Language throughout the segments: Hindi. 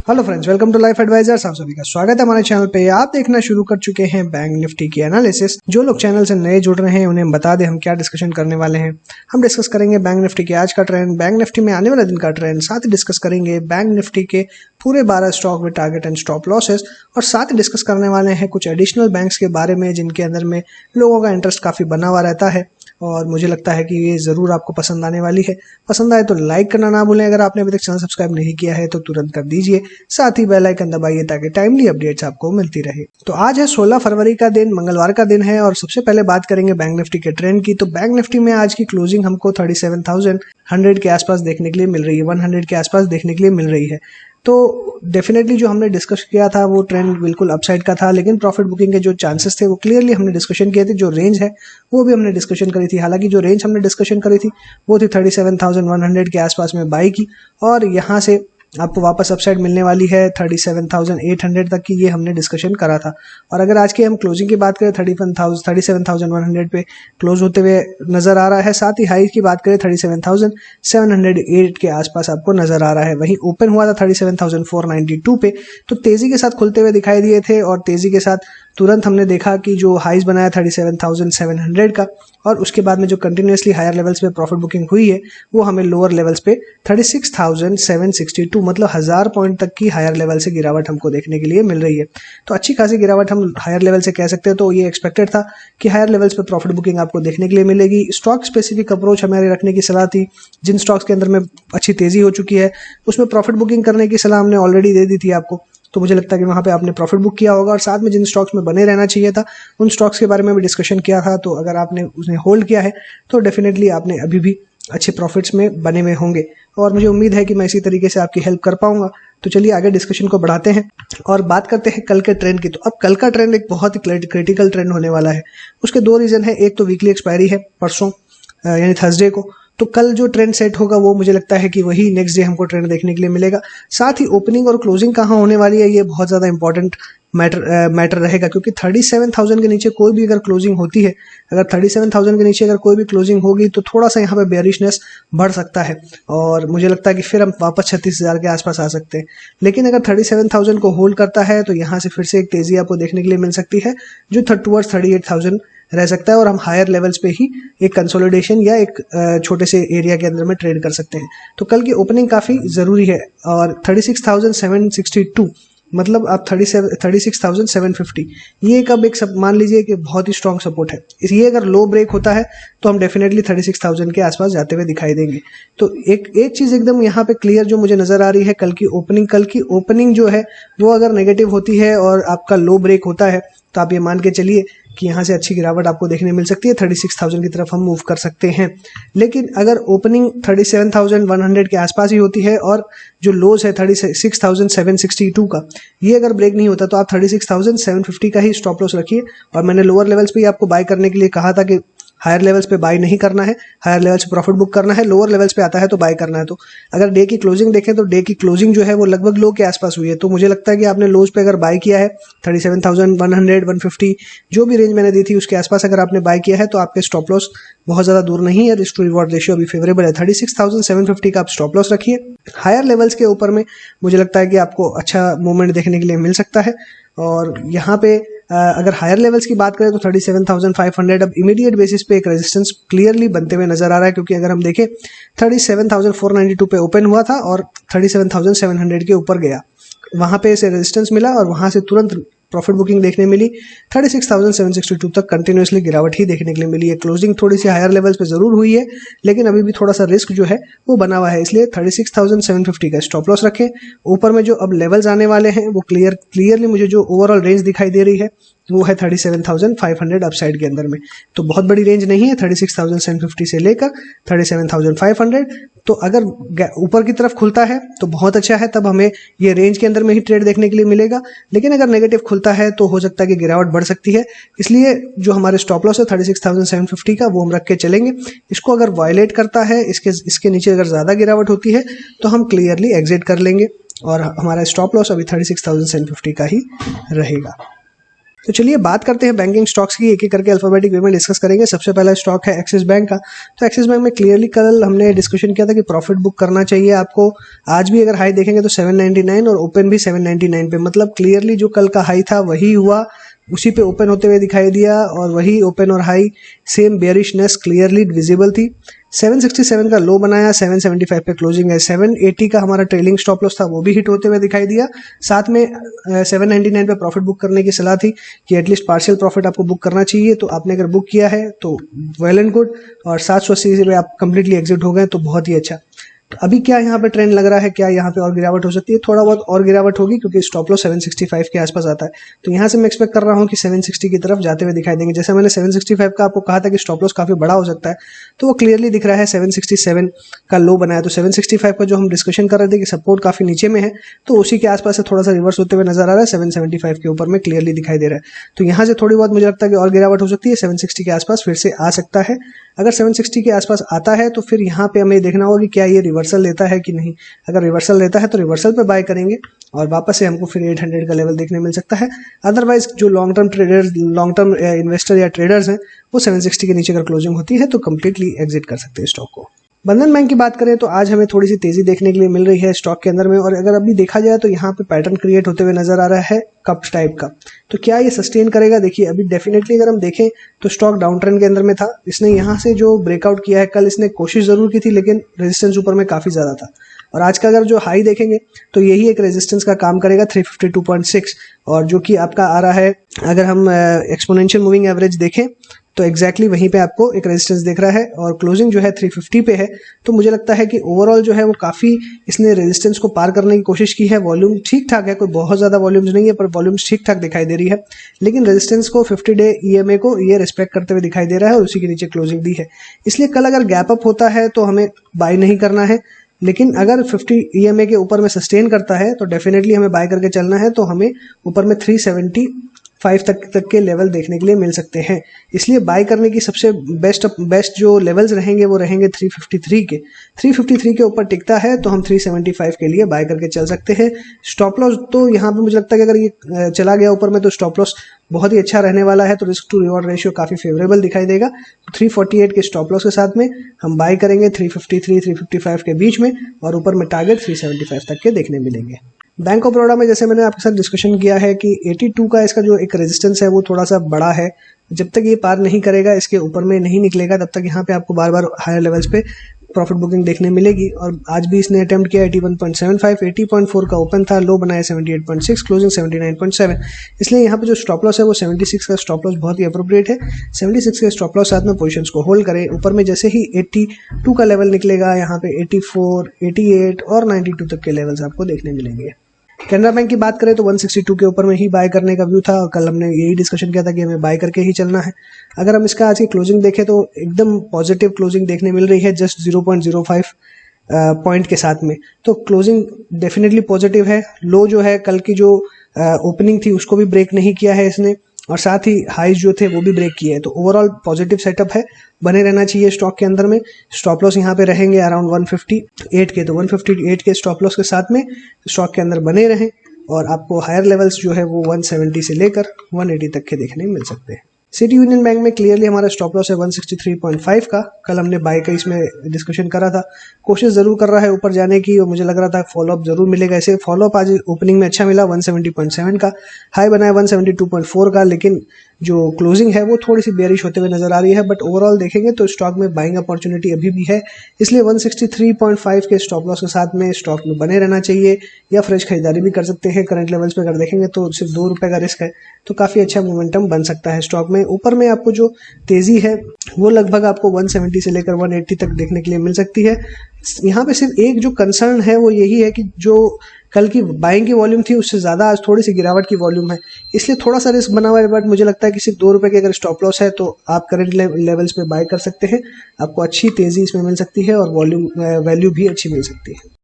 Hello friends, welcome to life advisors. आप सभी का स्वागत है हमारे चैनल पे। आप देखना शुरू कर चुके हैं बैंक निफ्टी की एनालिसिस। जो लोग चैनल से नए जुड़ रहे हैं उन्हें हम बता दें हम क्या डिस्कशन करने वाले हैं। हम डिस्कस करेंगे बैंक निफ्टी के आज का ट्रेंड, बैंक निफ्टी में आने वाले दिन का ट्रेंड, साथ ही डिस्कस करेंगे बैंक निफ्टी के पूरे 12 stock with target and stop losses, और साथ ही डिस्कस करने वाले हैं कुछ एडिशनल बैंक्स के बारे में जिनके अंदर में लोगों का इंटरेस्ट काफी बना हुआ रहता है और मुझे लगता है कि ये जरूर आपको पसंद आने वाली है। पसंद आए तो लाइक करना ना भूलें। अगर आपने अभी तक चैनल सब्सक्राइब नहीं किया है तो तुरंत कर दीजिए, साथ ही बेल आइकन दबाइए ताकि टाइमली अपडेट्स आपको मिलती रहे। तो आज है 16 फरवरी का दिन, मंगलवार का दिन है, और सबसे पहले बात करेंगे बैंक निफ्टी के ट्रेंड की। तो बैंक निफ्टी में आज की क्लोजिंग हमको 37,100 के आसपास देखने के लिए मिल रही है, 100 के आसपास देखने के लिए मिल रही है। तो डेफिनेटली जो हमने डिस्कस किया था वो ट्रेंड बिल्कुल अपसाइड का था, लेकिन प्रॉफिट बुकिंग के जो चांसेस थे वो क्लियरली हमने डिस्कशन किए थे। जो रेंज है वो भी हमने डिस्कशन करी थी। हालांकि जो रेंज हमने डिस्कशन करी थी वो थी 37,100 के आसपास में बाई की, और यहाँ से आपको वापस अपसाइड मिलने वाली है 37,800 तक की, ये हमने डिस्कशन करा था। और अगर आज की हम क्लोजिंग की बात करें 37,100 पे क्लोज होते हुए नजर आ रहा है। साथ ही हाई की बात करें 37,708 के आसपास आपको नजर आ रहा है। वहीं ओपन हुआ था 37,492 पे, तो तेजी के साथ खुलते हुए दिखाई दिए थे, और तेजी के साथ तुरंत हमने देखा कि जो हाइज बनाया 37,700 का, और उसके बाद में जो कंटिन्यूसली हायर लेवल्स पे प्रॉफिट बुकिंग हुई है वो हमें लोअर लेवल्स पे 36,762 मतलब 1000 पॉइंट तक की हायर लेवल से गिरावट हमको देखने के लिए मिल रही है। तो अच्छी खासी गिरावट हम हायर लेवल से कह सकते हैं। तो ये एक्सपेक्टेड था कि हायर लेवल्स पे प्रॉफिट बुकिंग आपको देखने के लिए मिलेगी। स्टॉक स्पेसिफिक अप्रोच हमारे रखने की सलाह थी। जिन स्टॉक्स के अंदर में अच्छी तेजी हो चुकी है उसमें प्रॉफिट बुकिंग करने की सलाह हमने ऑलरेडी दे दी थी आपको। तो मुझे लगता है कि वहां पे आपने प्रॉफिट बुक किया होगा, और साथ में जिन स्टॉक्स में बने रहना चाहिए था उन स्टॉक्स के बारे में भी डिस्कशन किया था। तो अगर आपने उन्हें होल्ड किया है तो डेफिनेटली आपने अभी भी अच्छे प्रॉफिट्स में बने हुए होंगे, और मुझे उम्मीद है कि मैं इसी तरीके से आपकी हेल्प कर पाऊंगा। तो चलिए आगे डिस्कशन को बढ़ाते हैं और बात करते हैं कल के ट्रेंड की। तो अब कल का ट्रेंड एक बहुत ही क्रिटिकल ट्रेंड होने वाला है। उसके दो रीजन है। एक तो वीकली एक्सपायरी है परसों यानी थर्सडे को, तो कल जो ट्रेंड सेट होगा वो मुझे लगता है कि वही नेक्स्ट डे हमको ट्रेंड देखने के लिए मिलेगा। साथ ही ओपनिंग और क्लोजिंग कहाँ होने वाली है ये बहुत ज़्यादा इंपॉर्टेंट मैटर रहेगा, क्योंकि 37,000 के नीचे कोई भी अगर क्लोजिंग होती है, अगर 37,000 के नीचे अगर कोई भी क्लोजिंग होगी तो थोड़ा सा यहाँ पे बेयरिशनेस बढ़ सकता है, और मुझे लगता है कि फिर हम वापस 36,000 के आसपास आ सकते हैं। लेकिन अगर 37,000 को होल्ड करता है तो यहाँ से फिर से एक तेजी आपको देखने के लिए मिल सकती है जो टुवर्ड्स 38,000 रह सकता है, और हम हायर लेवल्स पे ही एक कंसोलिडेशन या एक छोटे से एरिया के अंदर में ट्रेड कर सकते हैं। तो कल की ओपनिंग काफ़ी ज़रूरी है, और 36,762 मतलब आप 36,750 ये कब एक सब मान लीजिए कि बहुत ही स्ट्रॉन्ग सपोर्ट है। ये अगर लो ब्रेक होता है तो हम डेफिनेटली 36,000 के आसपास जाते हुए दिखाई देंगे। तो एक चीज़ एकदम यहाँ पे क्लियर जो मुझे नज़र आ रही है, कल की ओपनिंग जो है वो अगर नेगेटिव होती है और आपका लो ब्रेक होता है तो आप ये मान के चलिए कि यहाँ से अच्छी गिरावट आपको देखने मिल सकती है, 36,000 की तरफ हम मूव कर सकते हैं। लेकिन अगर ओपनिंग 37,100 के आसपास ही होती है और जो लोज है 36,762 का, ये अगर ब्रेक नहीं होता तो आप 36,750 का ही स्टॉप लॉस रखिए। और मैंने लोअर लेवल्स पे ही आपको बाय करने के लिए कहा था कि हायर लेवल्स पे बाय नहीं करना है, हायर लेवल्स पे प्रॉफिट बुक करना है, लोअर लेवल्स पे आता है तो बाय करना है। तो अगर डे की क्लोजिंग देखें तो डे की क्लोजिंग जो है वो लगभग लो के आसपास हुई है। तो मुझे लगता है कि आपने लोज पे अगर बाय किया है 37,100 150 जो भी रेंज मैंने दी थी उसके आसपास अगर आपने बाय किया है तो आपके स्टॉप लॉस बहुत ज़्यादा दूर नहीं है। रिस्क टू रिवॉर्ड रेशियो अभी फेवरेबल है। 36,750 का आप स्टॉप लॉस रखिए। हायर लेवल्स के ऊपर में मुझे लगता है कि आपको अच्छा मूवमेंट देखने के लिए मिल सकता है। और यहाँ पे अगर हायर लेवल्स की बात करें तो 37,500 अब इमीडिएट बेसिस पे एक रेजिस्टेंस क्लियरली बनते हुए नजर आ रहा है, क्योंकि अगर हम देखें 37,492 पे ओपन हुआ था और 37,700 के ऊपर गया, वहां पे इसे रेजिस्टेंस मिला और वहां से तुरंत प्रॉफिट बुकिंग देखने मिली। 36,762 तक कंटिन्यूसली गिरावट ही देखने के लिए मिली है। क्लोजिंग थोड़ी सी हायर लेवल्स पे जरूर हुई है, लेकिन अभी भी थोड़ा सा रिस्क जो है वो बना हुआ है, इसलिए 36,750 का स्टॉप लॉस रखें। ऊपर में जो अब लेवल्स आने वाले हैं वो क्लियरली मुझे जो ओवरऑल रेंज दिखाई दे रही है वो है 37,500 अपसाइड के अंदर में। तो बहुत बड़ी रेंज नहीं है 36,750 से लेकर 37,500। तो अगर ऊपर की तरफ खुलता है तो बहुत अच्छा है, तब हमें ये रेंज के अंदर में ही ट्रेड देखने के लिए मिलेगा। लेकिन अगर नेगेटिव खुलता है तो हो सकता है कि गिरावट बढ़ सकती है, इसलिए जो हमारे स्टॉप लॉस है 36,750 का वो हम रख के चलेंगे। इसको अगर वायलेट करता है, इसके नीचे अगर ज़्यादा गिरावट होती है तो हम क्लियरली एग्जिट कर लेंगे, और हमारा स्टॉप लॉस अभी 36,750 का ही रहेगा। तो चलिए बात करते हैं बैंकिंग स्टॉक्स की, एक एक करके अल्फाबेटिक वे में डिस्कस करेंगे। सबसे पहला स्टॉक है एक्सिस बैंक का। तो एक्सिस बैंक में क्लियरली कल हमने डिस्कशन किया था कि प्रॉफिट बुक करना चाहिए आपको। आज भी अगर हाई देखेंगे तो 799 और ओपन भी 799 पे, मतलब क्लियरली जो कल का हाई था वही हुआ, उसी पे ओपन होते हुए दिखाई दिया और वही ओपन और हाई सेम बेयरिशनेस क्लियरली विजिबल थी। 767 का लो बनाया, 775 पे क्लोजिंग है। 780 का हमारा ट्रेलिंग स्टॉप लॉस था, वो भी हिट होते हुए दिखाई दिया। साथ में 799 पे प्रॉफिट बुक करने की सलाह थी कि एटलीस्ट पार्शियल प्रॉफिट आपको बुक करना चाहिए। तो आपने अगर बुक किया है तो वेल एंड गुड, और 780 पे आप कंप्लीटली एग्जिट हो गए तो बहुत ही अच्छा। तो अभी क्या यहाँ पे ट्रेंड लग रहा है, क्या यहाँ पे और गिरावट हो सकती है? थोड़ा बहुत और गिरावट होगी क्योंकि स्टॉप लॉस 765 के आसपास आता है। तो यहाँ से मैं एक्सपेक्ट कर रहा हूँ कि 760 की तरफ जाते हुए दिखाई देंगे। जैसे मैंने 765 का आपको कहा था कि स्टॉप लॉस काफी बड़ा हो सकता है, तो वो क्लियरली दिख रहा है। 767 का लो बनाया, तो 765 का जो हम डिस्कशन कर रहे थे कि सपोर्ट काफी नीचे में है, तो उसी के आसपास से थोड़ा सा रिवर्स होते हुए नजर आ रहा है। 775 के ऊपर में क्लियरली दिखाई दे रहा है। तो यहाँ से थोड़ी बहुत मुझे लगता है कि और गिरावट हो सकती है, 760 के आसपास फिर से आ सकता है। अगर 760 के आसपास आता है तो फिर यहाँ पे हमें देखना होगा कि क्या ये रिवर्सल लेता है कि नहीं। अगर रिवर्सल लेता है तो रिवर्सल पे बाय करेंगे और वापस से हमको फिर 800 का लेवल देखने मिल सकता है। अदरवाइज जो long term traders, long term investor या ट्रेडर्स हैं, वो 760 के नीचे अगर क्लोजिंग होती है तो कंप्लीटली एग्जिट कर सकते हैं स्टॉक को। बंधन बैंक की बात करें तो आज हमें थोड़ी सी तेजी देखने के लिए मिल रही है स्टॉक के अंदर में, और अगर अभी देखा जाए तो यहाँ पे पैटर्न क्रिएट होते हुए नजर आ रहा है कप टाइप का। तो क्या ये सस्टेन करेगा? देखिए अभी डेफिनेटली अगर हम देखें तो स्टॉक डाउन ट्रेंड के अंदर में था। इसने यहाँ से जो ब्रेकआउट किया है, कल इसने कोशिश जरूर की थी लेकिन रेजिस्टेंस ऊपर में काफी ज्यादा था। और आज का अगर जो हाई देखेंगे तो यही एक रेजिस्टेंस का काम करेगा 352.6, और जो कि आपका आ रहा है, अगर हम एक्सपोनेंशियल मूविंग एवरेज देखें तो एग्जैक्टली वहीं पे आपको एक रेजिस्टेंस दिख रहा है और क्लोजिंग जो है 350 पे है। तो मुझे लगता है कि ओवरऑल जो है वो काफी इसने रेजिस्टेंस को पार करने की कोशिश की है। वॉल्यूम ठीक ठाक है, कोई बहुत ज्यादा वॉल्यूम्स नहीं है, पर वॉल्यूम्स ठीक ठाक दिखाई दे रही है। लेकिन रेजिस्टेंस को 50 डे EMA को ये रिस्पेक्ट करते हुए दिखाई दे रहा है और उसी के नीचे क्लोजिंग दी है। इसलिए कल अगर गैप अप होता है तो हमें बाय नहीं करना है, लेकिन अगर 50 EMA के ऊपर में सस्टेन करता है तो डेफिनेटली हमें बाय करके चलना है। तो हमें ऊपर में 375 तक के लेवल देखने के लिए मिल सकते हैं। इसलिए बाय करने की सबसे बेस्ट जो लेवल्स रहेंगे वो रहेंगे 353 के। 353 के ऊपर टिकता है तो हम 375 के लिए बाय करके चल सकते हैं। स्टॉप लॉस तो यहाँ पे मुझे लगता है कि अगर ये चला गया ऊपर में तो स्टॉप लॉस बहुत ही अच्छा रहने वाला है, तो रिस्क टू रिवॉर्ड रेशियो काफी फेवरेबल दिखाई देगा। तो 348 के स्टॉप लॉस के साथ में हम बाय करेंगे 353 355 के बीच में, और ऊपर में टारगेट 375 तक के देखने मिलेंगे। बैंक ऑफ बड़ौदा में जैसे मैंने आपके साथ डिस्कशन किया है कि 82 का इसका जो एक रेजिस्टेंस है वो थोड़ा सा बड़ा है। जब तक ये पार नहीं करेगा, इसके ऊपर में नहीं निकलेगा, तब तक यहाँ पे आपको बार बार हायर लेवल्स पे प्रॉफिट बुकिंग देखने मिलेगी। और आज भी इसने अटेम्प्ट किया 81.75, 80.4 का ओपन था, लो बनाया 78.6, क्लोजिंग 79.7। इसलिए यहाँ पे जो स्टॉप लॉस है वो 76 का स्टॉप लॉस बहुत ही अप्रोप्रिएट है। 76 के स्टॉप लॉस साथ में पोजीशंस को होल्ड करें। ऊपर में जैसे ही 82 का लेवल निकलेगा, यहाँ पे 84, 88 और 92 तक के लेवल्स आपको देखने मिलेंगे। कैनरा बैंक की बात करें तो 162 के ऊपर में ही बाय करने का व्यू था, और कल हमने यही डिस्कशन किया था कि हमें बाय करके ही चलना है। अगर हम इसका आज की क्लोजिंग देखें तो एकदम पॉजिटिव क्लोजिंग देखने मिल रही है, जस्ट 0.05 पॉइंट के साथ में। तो क्लोजिंग डेफिनेटली पॉजिटिव है। लो जो है कल की जो ओपनिंग थी उसको भी ब्रेक नहीं किया है इसने, और साथ ही हाइज जो थे वो भी ब्रेक किए हैं। तो ओवरऑल पॉजिटिव सेटअप है, बने रहना चाहिए स्टॉक के अंदर में। स्टॉप लॉस यहाँ पे रहेंगे अराउंड 158 के, तो 158 के स्टॉप लॉस के साथ में स्टॉक के अंदर बने रहें, और आपको हायर लेवल्स जो है वो 170 से लेकर 180 तक के देखने मिल सकते हैं। सिटी यूनियन बैंक में क्लियरली हमारा स्टॉप लॉस है 163.5 का। कल हमने बाय का इसमें डिस्कशन करा था, कोशिश जरूर कर रहा है ऊपर जाने की, और मुझे लग रहा था फॉलोअप जरूर मिलेगा। ऐसे फॉलोअप आज ओपनिंग में अच्छा मिला 170.7 का, हाई बनाया 172.4 का, लेकिन जो क्लोजिंग है वो थोड़ी सी बेरिश होते हुए नजर आ रही है। बट ओवरऑल देखेंगे तो स्टॉक में बाइंग अपॉर्चुनिटी अभी भी है, इसलिए 163.5 के स्टॉप लॉस के साथ में स्टॉक में बने रहना चाहिए, या फ्रेश खरीदारी भी कर सकते हैं। करंट लेवल्स पे अगर देखेंगे तो सिर्फ 2 रुपए का रिस्क है, तो काफी अच्छा मोमेंटम बन सकता है स्टॉक में। ऊपर में आपको जो तेजी है वो लगभग आपको 170 से लेकर 180 तक देखने के लिए मिल सकती है। यहाँ पे सिर्फ एक जो कंसर्न है वो यही है कि जो कल की बाइंग की वॉल्यूम थी उससे ज्यादा आज थोड़ी सी गिरावट की वॉल्यूम है, इसलिए थोड़ा सा रिस्क बना हुआ है। बट मुझे लगता है कि सिर्फ 2 रुपए के अगर स्टॉप लॉस है तो आप करंट लेवल्स पे बाय कर सकते हैं, आपको अच्छी तेजी इसमें मिल सकती है और वॉल्यूम वैल्यू भी अच्छी मिल सकती है।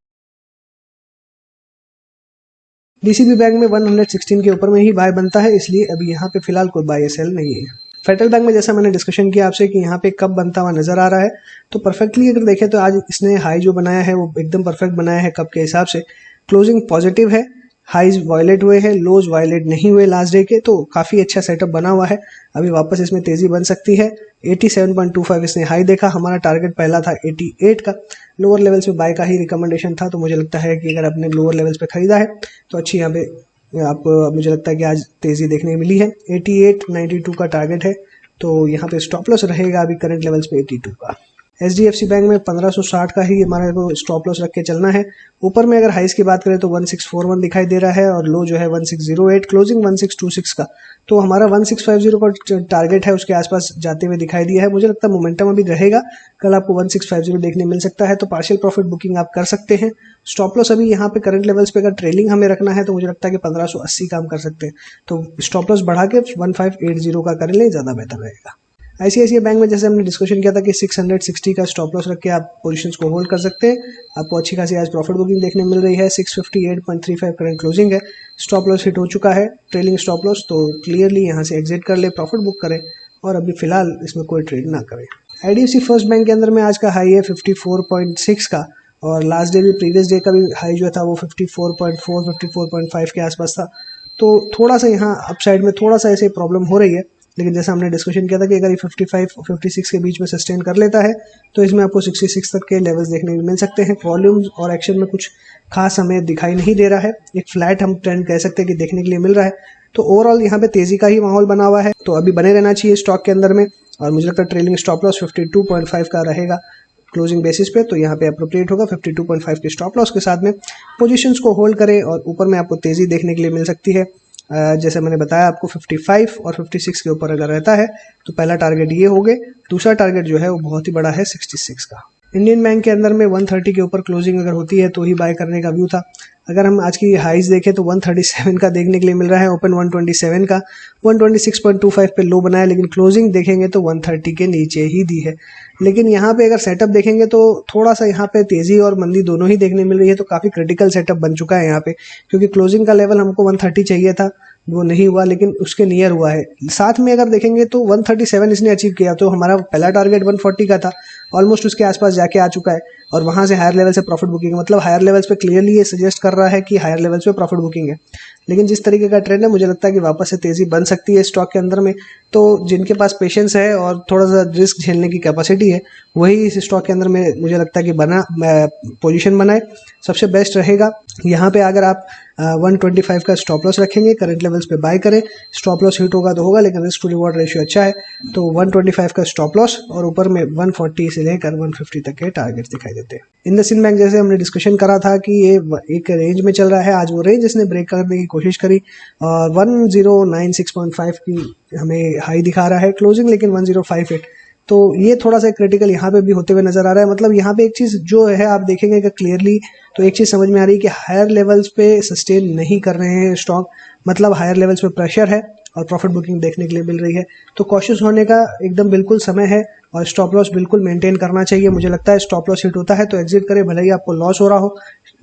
DCB बैंक में 116 के ऊपर में ही बाय बनता है, इसलिए अभी यहाँ पे फिलहाल कोई बाय सेल नहीं है। फेडरल बैंक में जैसा मैंने डिस्कशन किया आपसे कि यहाँ पे कब बनता हुआ नजर आ रहा है, तो परफेक्टली अगर देखें तो आज इसने हाई जो बनाया है वो एकदम परफेक्ट बनाया है कब के हिसाब से। क्लोजिंग पॉजिटिव है, हाईज वायलेट हुए हैं, लोज वायलेट नहीं हुए लास्ट डे के, तो काफ़ी अच्छा सेटअप बना हुआ है। अभी वापस इसमें तेज़ी बन सकती है। 87.25 इसने हाई देखा, हमारा टारगेट पहला था 88 का। लोअर लेवल्स पे बाय का ही रिकमेंडेशन था, तो मुझे लगता है कि अगर आपने लोअर लेवल्स पे खरीदा है तो अच्छी यहाँ पे आप मुझे लगता है कि आज तेज़ी देखने मिली है। 88.92 का टारगेट है, तो यहाँ पे स्टॉप लॉस रहेगा अभी करंट लेवल्स पे 82 का। HDFC बैंक में 1560 का ही हमारे को स्टॉप लॉस रख के चलना है। ऊपर में अगर हाइस की बात करें तो 1641 दिखाई दे रहा है और लो जो है 1608, क्लोजिंग 1626 का। तो हमारा 1650 का टारगेट है उसके आसपास जाते हुए दिखाई दिया है। मुझे लगता है मोमेंटम अभी रहेगा, कल आपको 1650 देखने मिल सकता है, तो पार्शियल प्रॉफिट बुकिंग आप कर सकते हैं। स्टॉप लॉस अभी यहाँ पे करंट लेवल्स पे अगर ट्रेलिंग हमें रखना है तो मुझे लगता है कि 1580 का हम कर सकते हैं, तो स्टॉप लॉस बढ़ा के 1580 का कर लें, ज़्यादा बेहतर रहेगा। ICICI बैंक में जैसे हमने डिस्कशन किया था कि 660 का स्टॉप लॉस रख के आप पोजीशंस को होल्ड कर सकते हैं। आपको अच्छी खासी आज प्रॉफिट बुकिंग देखने मिल रही है। 658.35 करंट क्लोजिंग है, स्टॉप लॉस हिट हो चुका है, ट्रेलिंग स्टॉप लॉस, तो क्लियरली यहाँ से एग्जिट कर ले, प्रॉफिट बुक करें और अभी फिलहाल इसमें कोई ट्रेड ना करें। IDFC फर्स्ट बैंक के अंदर में आज का हाई है 54.6 का, और लास्ट डे भी प्रीवियस डे का भी हाई जो था वो 54.4 54.5 के आसपास था। तो थोड़ा सा यहाँ अपसाइड में थोड़ा सा ऐसे प्रॉब्लम हो रही है, लेकिन जैसा हमने डिस्कशन किया था कि अगर ये 55 56 के बीच में सस्टेन कर लेता है तो इसमें आपको 66 तक के लेवल्स देखने को मिल सकते हैं। वॉल्यूम्स और एक्शन में कुछ खास हमें दिखाई नहीं दे रहा है, एक फ्लैट हम ट्रेंड कह सकते हैं कि देखने के लिए मिल रहा है। तो ओवरऑल यहाँ पे तेजी का ही माहौल बना हुआ है, तो अभी बने रहना चाहिए स्टॉक के अंदर में। और मुझे लगता है ट्रेलिंग स्टॉप लॉस 52.5 का रहेगा क्लोजिंग बेसिस पे, तो यहाँ पे अप्रोप्रिएट होगा 52.5 के स्टॉप लॉस के साथ में पोजीशंस को होल्ड करें। और ऊपर में आपको तेजी देखने के लिए मिल सकती है, जैसे मैंने बताया आपको 55 और 56 के ऊपर अगर रहता है तो पहला टारगेट ये हो गए, दूसरा टारगेट जो है वो बहुत ही बड़ा है 66 का। इंडियन बैंक के अंदर में 130 के ऊपर क्लोजिंग अगर होती है तो ही बाय करने का व्यू था। अगर हम आज की हाइज देखें तो 137 का देखने के लिए मिल रहा है, ओपन 127 का, 126.25 पे लो बनाया, लेकिन क्लोजिंग देखेंगे तो 130 के नीचे ही दी है। लेकिन यहाँ पे अगर सेटअप देखेंगे तो थोड़ा सा यहाँ पे तेजी और मंदी दोनों ही देखने मिल रही है, तो काफ़ी क्रिटिकल सेटअप बन चुका है यहाँ पे, क्योंकि क्लोजिंग का लेवल हमको 130 चाहिए था, वो नहीं हुआ, लेकिन उसके नियर हुआ है। साथ में अगर देखेंगे तो 137 इसने अचीव किया, तो हमारा पहला टारगेट 140 का था, ऑलमोस्ट उसके आसपास जाके आ चुका है, और वहां से हायर लेवल से प्रॉफिट बुकिंग है। मतलब हायर लेवल्स पे क्लियरली ये सजेस्ट कर रहा है कि हायर लेवल्स पे प्रॉफिट बुकिंग है। लेकिन जिस तरीके का ट्रेंड है, मुझे लगता है कि वापस से तेजी बन सकती है स्टॉक के अंदर में। तो जिनके पास पेशेंस है और थोड़ा सा रिस्क झेलने की कैपेसिटी है, वही इस स्टॉक के अंदर में मुझे लगता है कि पोजीशन बनाए, सबसे बेस्ट रहेगा। यहाँ पे अगर आप 125 का स्टॉप लॉस रखेंगे, करंट लेवल्स पे बाय करें, स्टॉप लॉस हिट होगा तो होगा, लेकिन रिस्क टू रिवॉर्ड रेशियो अच्छा है, तो 125 का स्टॉप लॉस और ऊपर में 140 से लेकर 150 तक के टारगेट दिखाई देते हैं। इंडसइंड बैंक जैसे हमने डिस्कशन करा था कि ये एक रेंज में चल रहा है, आज वो रेंज इसने ब्रेक करने की कोशिश करी और 1096.5 की हमें हाई दिखा रहा है, क्लोजिंग लेकिन 1058, तो ये थोड़ा सा क्रिटिकल यहाँ पे भी होते हुए नजर आ रहा है। मतलब यहाँ पे एक चीज जो है आप देखेंगे कि क्लियरली तो एक चीज समझ में आ रही है कि हायर लेवल्स पे सस्टेन नहीं कर रहे हैं स्टॉक, मतलब हायर लेवल्स पे प्रेशर है और प्रॉफिट बुकिंग देखने के लिए मिल रही है, तो कॉशियस होने का एकदम बिल्कुल समय है और स्टॉप लॉस बिल्कुल मेंटेन करना चाहिए। मुझे लगता है स्टॉप लॉस हिट होता है तो एग्जिट करें, भले ही आपको लॉस हो रहा हो,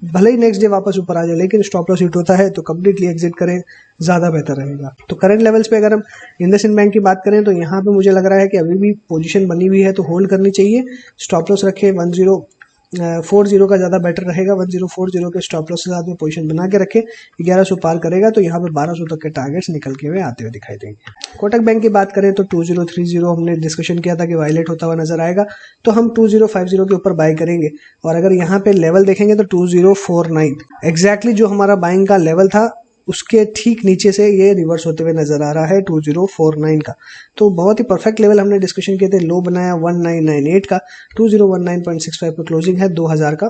भले ही नेक्स्ट डे वापस ऊपर आ जाए, लेकिन स्टॉप लॉस हिट होता है तो कंप्लीटली एग्जिट करें, ज़्यादा बेहतर रहेगा। तो करंट लेवल्स पे अगर हम इंडसइंड बैंक की बात करें तो यहाँ पे मुझे लग रहा है कि अभी भी पोजीशन बनी हुई है तो होल्ड करनी चाहिए। स्टॉप लॉस रखें 1040 का ज़्यादा बेटर रहेगा, 1040 के स्टॉप लॉस के साथ में पोजीशन बना के रखें। 1100 पार करेगा तो यहाँ पे 1200 तक के टारगेट्स निकल के हुए आते हुए दिखाई देंगे। कोटक बैंक की बात करें तो 2030 हमने डिस्कशन किया था कि वायलेट होता हुआ नजर आएगा, तो हम 2050 के ऊपर बाय करेंगे। और अगर यहाँ पे लेवल देखेंगे तो 2049 एग्जैक्टली जो हमारा बाइंग का लेवल था उसके ठीक नीचे से ये रिवर्स होते हुए नजर आ रहा है 2049 का, तो बहुत ही परफेक्ट लेवल हमने डिस्कशन किए थे। लो बनाया 1998 का, 2019.65 पे क्लोजिंग है, 2000 का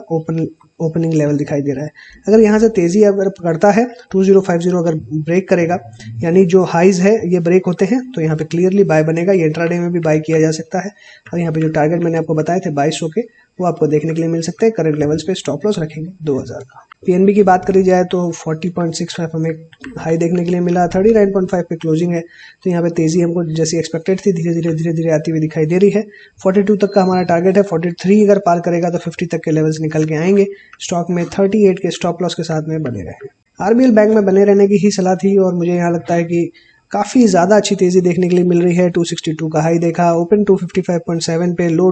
ओपनिंग लेवल दिखाई दे रहा है। अगर यहाँ से तेजी अगर पकड़ता है 2050 अगर ब्रेक करेगा, यानी जो हाइज है ये ब्रेक होते हैं, तो यहाँ पे क्लियरली बाय बनेगा। ये इंट्राडे में भी बाय किया जा सकता है और यहाँ पे जो टारगेट मैंने आपको बताए थे 2200 के, वो आपको देखने के लिए मिल सकते हैं। करंट लेवल्स पे स्टॉप लॉस रखेंगे 2000 का। पीएनबी की बात करी जाए तो 40.65 हमें हाई देखने के लिए मिला, 39.5 पे क्लोजिंग है, तो यहाँ पे तेजी हमको जैसी एक्सपेक्टेड थी धीरे धीरे आती हुई दिखाई दे रही है। 42 तक का हमारा टारगेट है, 43 अगर पार करेगा तो 50 तक के लेवल्स निकल के आएंगे। स्टॉक में 38 के स्टॉप लॉस के साथ में बने रहे। आरबीएल बैंक में बने रहने की ही सलाह थी और मुझे यहाँ लगता है कि काफ़ी ज़्यादा अच्छी तेज़ी देखने के लिए मिल रही है। 262 का हाई देखा, ओपन 255.7 पे, लो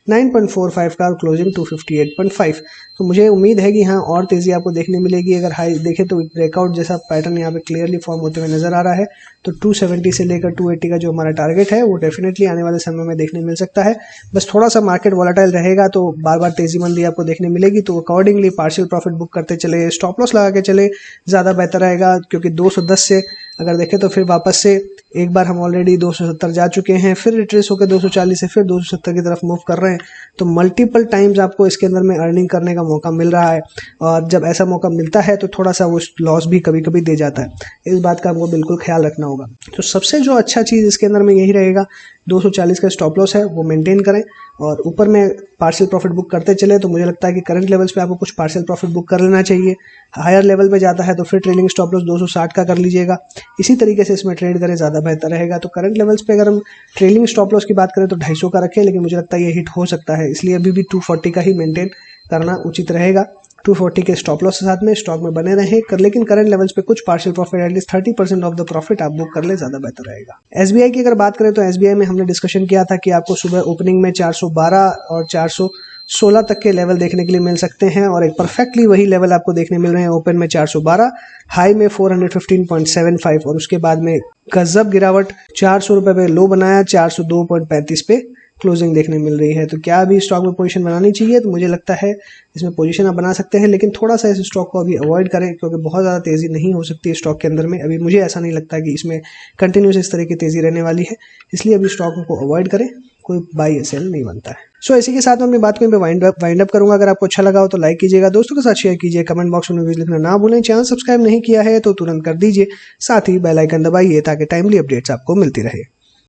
9.45 का और क्लोजिंग 258.5। तो मुझे उम्मीद है कि हाँ और तेजी आपको देखने मिलेगी। अगर हाई देखें तो ब्रेकआउट जैसा पैटर्न यहाँ पे क्लियरली फॉर्म होते हुए नजर आ रहा है। तो 270 से लेकर 280 का जो हमारा टारगेट है वो डेफिनेटली आने वाले समय में देखने मिल सकता है। बस थोड़ा सा मार्केट वॉलेटाइल रहेगा तो बार बार तेजी मंदी आपको देखने मिलेगी, तो अकॉर्डिंगली पार्शियल प्रॉफिट बुक करते चले, स्टॉप लॉस लगा के चले, ज़्यादा बेहतर रहेगा। क्योंकि 210 से अगर देखें तो फिर वापस से एक बार हम ऑलरेडी 270 जा चुके हैं, फिर रिट्रेस होकर 240 से फिर 270 की तरफ मूव कर रहे हैं। तो मल्टीपल टाइम्स आपको इसके अंदर में अर्निंग करने का मौका मिल रहा है, और जब ऐसा मौका मिलता है तो थोड़ा सा वो लॉस भी कभी कभी दे जाता है। इस बात का आपको बिल्कुल ख्याल रखना होगा। तो सबसे जो अच्छा चीज़ इसके अंदर में यही रहेगा, 240 का स्टॉप लॉस है वो मेंटेन करें और ऊपर में पार्शियल प्रॉफिट बुक करते चले। तो मुझे लगता है कि करंट लेवल्स पे आपको कुछ पार्शियल प्रॉफिट बुक कर लेना चाहिए। हायर लेवल पे जाता है तो फिर ट्रेलिंग स्टॉप लॉस 260 का कर लीजिएगा। इसी तरीके से इसमें ट्रेड करें, ज़्यादा बेहतर रहेगा। तो करंट लेवल्स पे अगर हम ट्रेलिंग स्टॉप लॉस की बात करें तो 250 का रखें, लेकिन मुझे लगता है ये हिट हो सकता है, इसलिए अभी भी 240 का ही मेंटेन करना उचित रहेगा। 240 के स्टॉप लॉस के साथ में स्टॉक में बने रहें कर, लेकिन करंट लेवल्स पे कुछ partial profit at least 30% of the profit आप बुक कर ले, ज्यादा बेहतर रहेगा। एसबीआई की अगर बात करें तो एसबीआई में हमने डिस्कशन किया था कि आपको सुबह ओपनिंग में 412 और 416 तक के लेवल देखने के लिए मिल सकते हैं, और एक परफेक्टली वही लेवल आपको देखने मिल रहे हैं। ओपन में 412, हाई में 415.75 और उसके बाद में गजब गिरावट, 400 रुपए पे लो बनाया, 402.35 पे क्लोजिंग देखने मिल रही है। तो क्या अभी स्टॉक में पोजीशन बनानी चाहिए? तो मुझे लगता है इसमें पोजीशन आप बना सकते हैं, लेकिन थोड़ा सा इस स्टॉक को अभी अवॉइड करें, क्योंकि बहुत ज़्यादा तेज़ी नहीं हो सकती है स्टॉक के अंदर में। अभी मुझे ऐसा नहीं लगता कि इसमें कंटिन्यूस इस तरह की तेज़ी रहने वाली है, इसलिए अभी स्टॉक को अवॉइड करें, कोई बाई या सेल नहीं बनता है। सो इसी के साथ मैं अपनी बात को वाइंड अप करूंगा। अगर आपको अच्छा लगा हो तो लाइक कीजिएगा, दोस्तों के साथ शेयर कीजिए, कमेंट बॉक्स में व्यूज लिखना ना भूलें। चैनल सब्सक्राइब नहीं किया है तो तुरंत कर दीजिए, साथ ही बेल आइकन दबाइए ताकि टाइमली अपडेट्स आपको मिलती रहे।